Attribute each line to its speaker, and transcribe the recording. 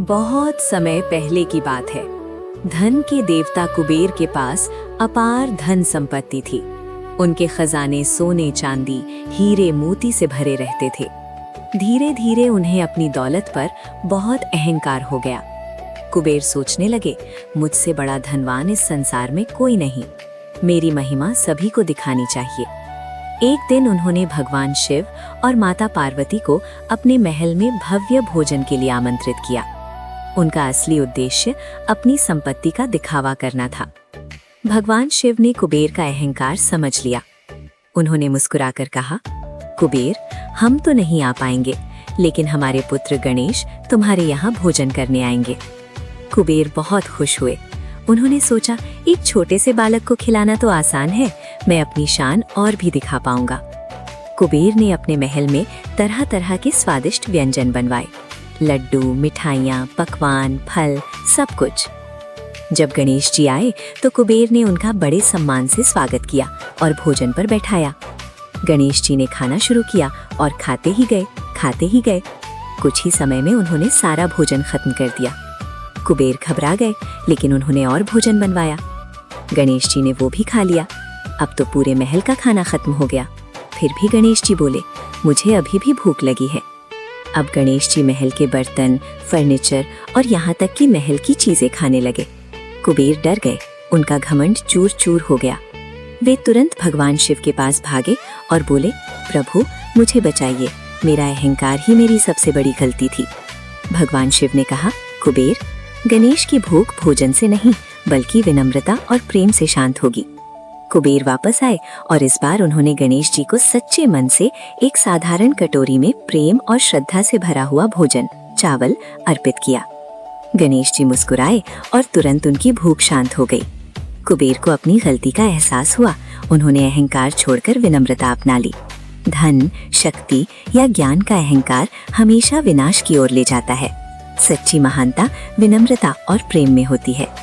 Speaker 1: बहुत समय पहले की बात है। धन के देवता कुबेर के पास अपार धन संपत्ति थी। उनके खजाने सोने चांदी हीरे मोती से भरे रहते थे। धीरे धीरे उन्हें अपनी दौलत पर बहुत अहंकार हो गया। कुबेर सोचने लगे, मुझसे बड़ा धनवान इस संसार में कोई नहीं। मेरी महिमा सभी को दिखानी चाहिए। एक दिन उन्होंने भगवान शिव और माता पार्वती को अपने महल में भव्य भोजन के लिए आमंत्रित किया। उनका असली उद्देश्य अपनी संपत्ति का दिखावा करना था। भगवान शिव ने कुबेर का अहंकार समझ लिया। उन्होंने मुस्कुराकर कहा, कुबेर, हम तो नहीं आ पाएंगे, लेकिन हमारे पुत्र गणेश तुम्हारे यहाँ भोजन करने आएंगे। कुबेर बहुत खुश हुए। उन्होंने सोचा, एक छोटे से बालक को खिलाना तो आसान है, मैं अपनी शान और भी दिखा पाऊंगा। कुबेर ने अपने महल में तरह तरह के स्वादिष्ट व्यंजन बनवाए, लड्डू, मिठाइयाँ, पकवान, फल, सब कुछ। जब गणेश जी आए तो कुबेर ने उनका बड़े सम्मान से स्वागत किया और भोजन पर बैठाया। गणेश जी ने खाना शुरू किया और खाते ही गए। कुछ ही समय में उन्होंने सारा भोजन खत्म कर दिया। कुबेर घबरा गए, लेकिन उन्होंने और भोजन बनवाया। गणेश जी ने वो भी खा लिया। अब तो पूरे महल का खाना खत्म हो गया। फिर भी गणेश जी बोले, मुझे अभी भी भूख लगी है। अब गणेश जी महल के बर्तन, फर्नीचर और यहाँ तक कि महल की चीजें खाने लगे। कुबेर डर गए, उनका घमंड चूर चूर हो गया। वे तुरंत भगवान शिव के पास भागे और बोले, प्रभु, मुझे बचाइए, मेरा अहंकार ही मेरी सबसे बड़ी गलती थी। भगवान शिव ने कहा, कुबेर, गणेश की भूख भोजन से नहीं बल्कि विनम्रता और प्रेम से शांत होगी। कुबेर वापस आए और इस बार उन्होंने गणेश जी को सच्चे मन से एक साधारण कटोरी में प्रेम और श्रद्धा से भरा हुआ भोजन, चावल अर्पित किया। गणेश जी मुस्कुराए और तुरंत उनकी भूख शांत हो गई। कुबेर को अपनी गलती का एहसास हुआ। उन्होंने अहंकार छोड़कर विनम्रता अपना ली। धन, शक्ति या ज्ञान का अहंकार हमेशा विनाश की ओर ले जाता है। सच्ची महानता विनम्रता और प्रेम में होती है।